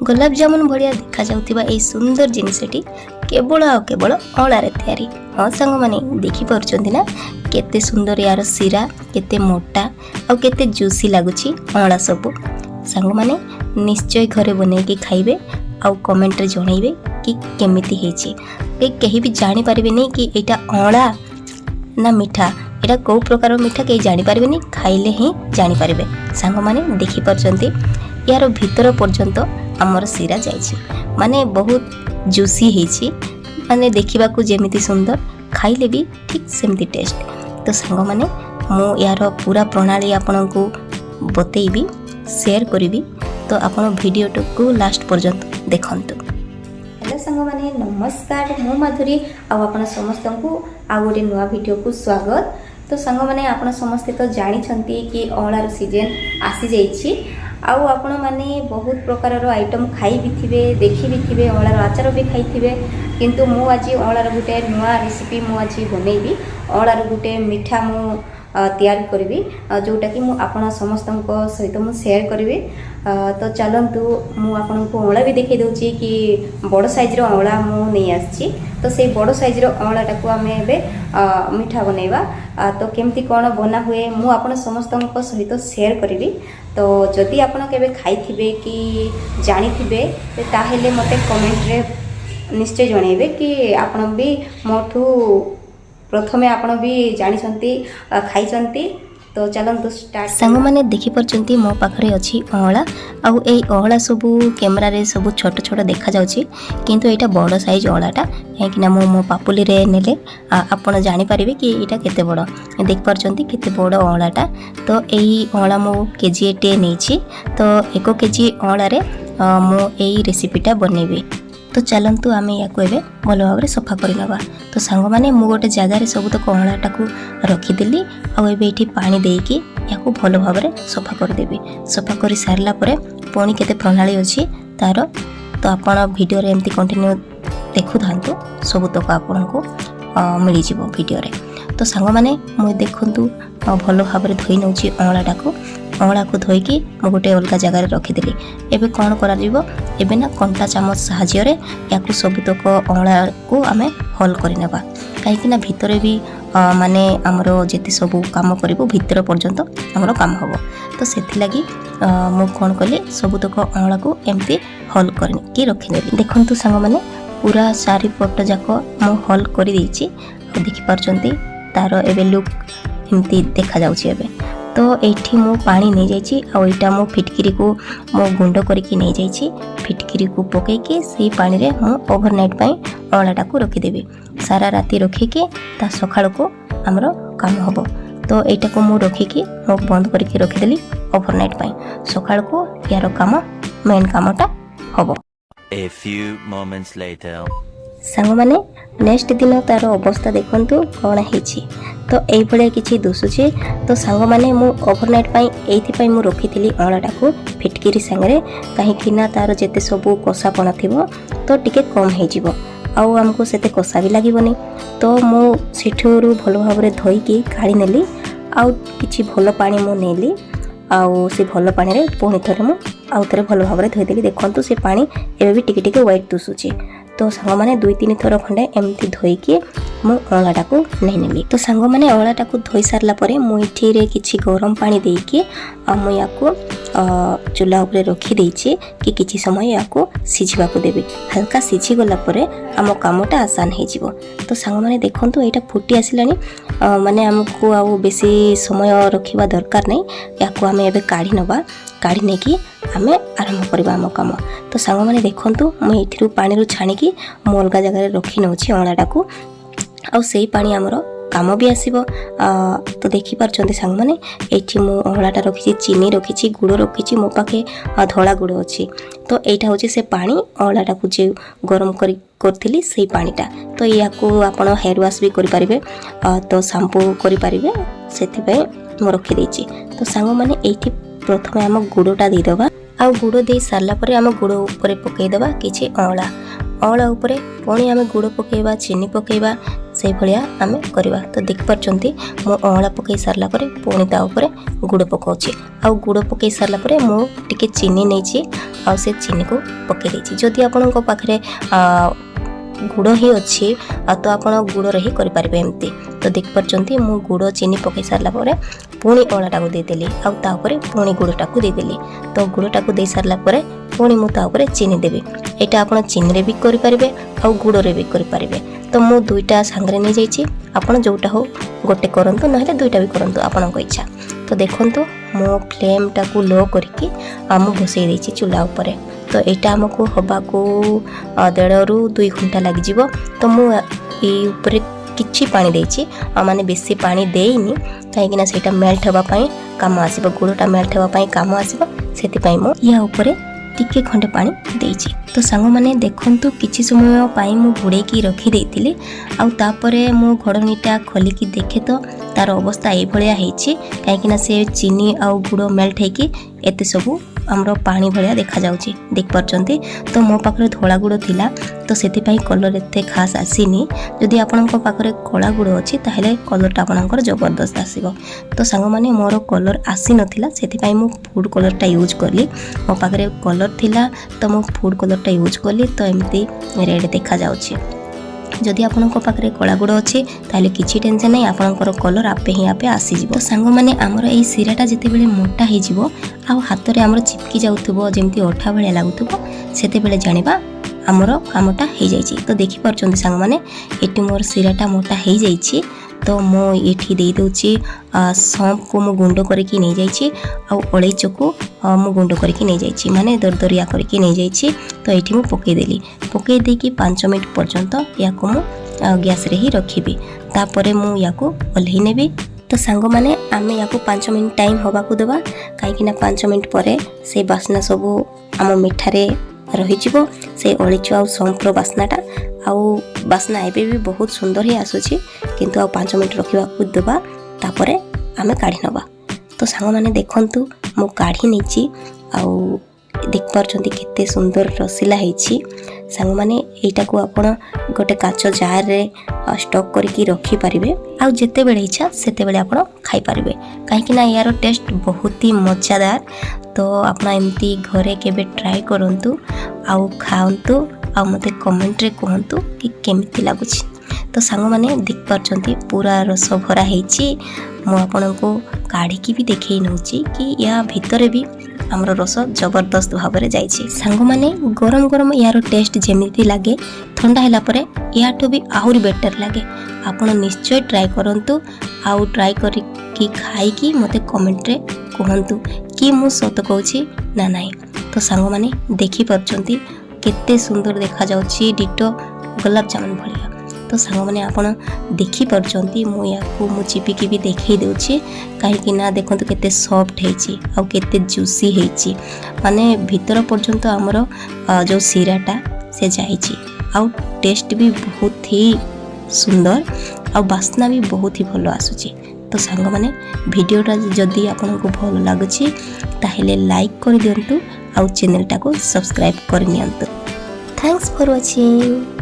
गोलाप जामुन भाया देखा जाउथिबा ए सुंदर जिनसटी केवल आ केवल अँला रे तैयारी। हाँ सांग माने देखि पारुचंती ना केते सुंदर यार सिरा केते मोटा आ केते जूसी लागुची अँला सब। सांग माने निश्चय घरे बने के खाइबे आ कमेंट रे जणाइबे कि केमिति हेची। केही भी जानि पारिबेनी कि एटा अँला ना मीठा, एटा को प्रकार मीठा के जानि पारिबेनी, खाइले ही जानि पारिबे। सांग माने देखि पारुचंती यार भीतर पर्यंत आमर सिरा जाइछि, माने बहुत जूसी हेछि, माने देखिबा को जेमिति सुंदर खाइले भी ठीक सेमति टेस्ट। तो सांग माने मु यार पूरा प्रणाली आपनको बतेइबी, शेयर करिबी, तो आपण वीडियो को लास्ट पर्यंत देखंतु। हेलो सांग माने नमस्कार, मु माधुरी आपण समस्त को आ गोटे नुआ वीडियो को स्वागत। तो सांग माने आपण समस्ते तो जानि छंती कि अँलार सीजन आसी जाइछि आउ आपण माने बहुत प्रकार आइटम खाई भी थिबे, देखि भी थिबे, अँलार आचार भी खाई थिबे, किंतु मु आज अँलार गोटे नुआ रेसिपी मु आज बनैबी। अँलार गोटे मिठा मु तैयार करी जोटा कि मु आपण समस्त सहित मु शेयर करी। तो चलतु मु आपको अँला भी देखै दउची कि बड़ साइज रो अँला मु नहीं आछि। तो से बड़ साइज रो अँलाटा को आमे एबे मिठा बनैबा। तो केमती कोन बना हुए मु आपण समस्त सहित शेयर करी। तो जदि आपण केबे खाई थिबे कि जानि थिबे ताहेले मते कमेंट रे निश्चय जणैबे कि आपण भी मोठू प्रथमे आपण भी जानिसंती खाइसंती। तो चलंतु स्टार्ट। सांग माने देखि परचंती मो पाखरे अछि अँला आउ एई अँला सब कैमरा रे सब छोट छोट देखा जाउची, किंतु एटा बड़ साइज अँलाटा काहेकि मो पापुली रे नेले आपण जानि परिबे कि एटा केते बड़। देख परचंती केते बड़ अँलाटा। तो एई अँला मो केजी टे नेछि। तो 1 केजी अँला रे मो एई रेसिपीटा बनेबी। तो चलतु आम या भल भाव सफा करनवा। तो सांग माने मु गोटे जगार सब तक अँलाटा को रखीदेली आए पानी देकी या भल भाव सफा करदेवी। सफा कर सारा पुणी केते प्रणाली अच्छी तार। तो आपण वीडियो रे एमती कंटिन्यू देखु थांतु, सब तक आपन को मिल जिवो वीडियो रे। तो सांग माने मु देखंतु भल भाव धोई नउची अँलाटा को। अँला को धोईकी मु गोटे अलग जगार रखीदेली। एबे कौन करा जिवो, एबे ना कंटा चामच साहाय्य रे याकु सबुतक अँला को आमे हल करनेबा। काहेकि ना भितरे भी माने हमरो जेते सब काम करिवो भितर पर्यंत हमरो काम हबो। तो सेथि लागि मु कोन कली सबुतक अँला को एमती हल करनी कि रखिनेली। देखंतु सांग माने पूरा सारी पट जाक मु हल करि देइछि। देखि पारचंती तार एबे लुक एमती देखा जाउछि एबे। तो एठी मु पानी नहीं जाइछि आ एटा मु फिटकिरी को मु गुंड करके नहीं जाइछि। फिटकिरी को पके के सेही पानी रे मु ओवरनाइट पई अँलाटा को रखी देबी। सारा राती रखी के ता सखाळ को हमरो काम हबो। तो एटा को मु रखी के मु बंद करके रखी देली ओवरनाइट पई। सखाळ को यार काम मेन कामटा हबो। A few moments later. सांग माने नेक्स्ट दिन तार अवस्था देखंतु कोन हेछि। तो एई भले किछि दुसुछि। तो सांग माने मु ओवरनाइट पई एथि पई मु रखिथिली अँलाटा को फिटकिरी संगे, काहेकि ना तार जेते सब कोसापण थिबो तो टिके कम हे जिवो आउ हमको सेते कोसा भी लागिबोनी। तो मु सिठुरु भल भाव रे धोई की काढी नेली आउ किछि भल पानी मु नेली आउ से भल पानी रे पुणी थरे मु आउ थरे भल भाव रे धोई देली। देखंतु से पानी एबे भी टिके टिके व्हाइट दुसुछि। तो सांग माने 2-3 थर खंडे एमती धोईकी मु अँलाटा को नहीं नेली। तो सांग माने अँलाटा को धोई सारला परे मु इठी रे किछि गरम पानी देकी मु याको चूल्हा ऊपर रखी देइछि कि किछि समय याको सिझिबा को देबी। हल्का सिझी गला परे आम कामटा आसान हे जिवो। तो सांग माने देखंतु एटा फुटी आसिलानी, माने हमको आ बेसी समय रखिबा दरकार नै। याको आमे एबे काढी नबा, काढी नेकी आमे आरंभ करबा आम काम। तो सांग माने देखंतु मु एथिरु पानी रु छाणीकी मु अलगा जगह रे रखी नउछि अँलाटा को आउ सेही पानी हमरो काम भी आसीबो। तो देखि पारचंती सांग माने एठी मु अँलाटा रखिछि, चीनी रखिछि, गुड़ रखिछि, मो पाखे धला गुड़ अछि। तो एटा होछि से पानी अँलाटा को जे गरम करथिली सेही पानीटा। तो याको आपण हेयर वाश भी करि परिबे, तो शैम्पू करि परिबे, सेथि पय मु रखि दैछि। तो सांग माने एठी प्रथमे हम गुड़टा दे दबा आउ गुड़ दे सारला परे हम गुड़ ऊपर पकई दबा किछि अँला। अँला ऊपर पुणी आम गुड़ पकेबा, चीनी पकेबा, से भलिया आमे करवा। तो देख पारछंती मो अँला पकई सारला परे पुणी ता ऊपर गुड़ पकाउछि। आ गुड़ पकई सारला परे मो टिके चीनी नेछि आ से चीनी को पकई देछि। जदि आपनको पाखरे गुड़ ही अच्छी तो आप गुड़ ही करें एमती। तो देख पारछंती मु गुड़ चीनी पकई सारला परे पुणी अँलाटा को देदेली आ पुणी गुड़टा को देदेली। तो गुड़टा को दे सारला परे पुणी मु ता ऊपर चीनी देवी। एटा आपण चीनी रे भी करि परिबे आ गुड़ रे भी करि परिबे। तो मु दुईटा सांगरे नहीं जाइछि। आपण जोटा हो गोटे करंतु नहले दुईटा भी करंतु आपनको इच्छा। तो देखंतु मो फ्लेम टा को लो करके आम बसई देछि चूल्हा ऊपर। तो एटा हमको हबा को 1.5 ରୁ 2 घंटा लग जिवो। तो मु ए ऊपर किछि पानी देछि माने बेसी पानी देइनी काहे कि सेटा मेल्ट हबा पई काम आसीबो। गुड़टा मेल्ट हबा पई काम आसीबो सेति पई मु या ऊपर टिके खंडे पानी देछि। तो सांग माने देखंतु किछि समय पाई मु घोड़े की रखी देइतिली आ तापरे मु घोड़नीटा खोली की देखे तो तार अवस्था ए भलिया हेछि काहे कि से चीनी आ गुड़ मेल्ट हेकी एते सबु हमरो पानी भलिया देखा जाउची। देख पारछंती तो मो पाखरे धोला गुड़ थिला तो सेति पई कलर एते खास आसीनी। जदि आपनको पाखरे कला गुड़ अछि ताहेले कलरटा आपनकर जबरदस्त आसीबो। तो सांग माने मोर कलर आसी नथिला सेति पई मु फूड कलरटा यूज करली। मो पाखरे कलर थिला तो मु फूड कलरटा यूज करली तो एमती रेड देखा जाउची। जदि आपनको पाखरे कला गुड़ अछि ताले किछि टेंशन नै आपनकर कलर आपे ही आपे आसी जिवो। तो सांग माने हमर एई सिराटा जते बेले मोटा हे जिवो आ हाथ रे हमर चिपकी जाउथबो जेमती ओठा भले लागुथबो सेते बेले जानिबा हमर कामटा हे जाइछि। तो देखि पारछंती सांग माने एटी मोर सिराटा मोटा हे जाइछि। तो मो एठी दे दोछि सौंफ को मु गुंड करके नहीं जाइछि आ अलैच को मु गुंड करके नहीं जाइछि माने दरदरिया करके नहीं जाइछि। तो एठी मु पकई देली पकई दे कि 5 मिनिट पर्यंत या को मु गैस रे ही रखिबी। तापरे मु या को ओल्ही नेबी। तो सांग माने आमे या को 5 मिनिट टाइम होबा को देबा काहे कि ना 5 मिनिट परे से बासना सब आम मिठारे रही जीवो। से अलैच आ सौंफ रो बासनाटा आउ बासना एबे भी बहुत सुंदर ही आसुची किंतु आ 5 मिनिट रखिबा को देबा तापरे आमे काढी नबा। तो सांग माने देखंतु मु काढी नेची आउ देख पारछंती केते सुंदर रसिला हेछि। सांग माने एटा को आपण गोटे काच जार रे स्टॉक करके रखी पारिबे आ जेते बेले इच्छा सेते बेले आपण खाई पारिबे काहे कि ना यार टेस्ट बहुत ही मजादार। तो आपण एमती घरे केबे ट्राई करंतु आउ खाओंतु आ मते कमेंट रे कहंतु कि केमिति लागुछि। तो सांग माने देख पारछंती पूरा रस भरा हेछि। मु आपनको काढी की भी देखै नउछि कि या भितरे भी हमर रस जबरदस्त भाबरे जाइछि। सांग माने गरम गरम यार टेस्ट जेमिति लागे ठंडा हैला परे याठो भी आहुरी बेटर लागे। आपण निश्चय ट्राई करंतु आउ ट्राई करी कि खाई कि मते कमेंट रे कहंतु कि मु सत कहूछि ना नाही। तो सांग माने देखि पारछंती केते सुंदर देखा जाउछि डिटो गुलाब जामुन भलिया। तो सांग माने आपण देखि पारछंती मु याकू मु चिपी की भी देखै देउछि काहे कि ना देखंतु केते सॉफ्ट हेछि आ केते जूसी हेछि माने भीतर पर्यंत हमरो जो सिराटा से जाइछि आ टेस्ट भी बहुत ही सुंदर आ बासना भी बहुत ही भलो आसुछि। तो सांग माने वीडियोटा जदि आपनको भलो लागुछि ताहेले लाइक कर दियंतु आ चैनल टा को सब्सक्राइब कर नियंतु। Thanks for watching.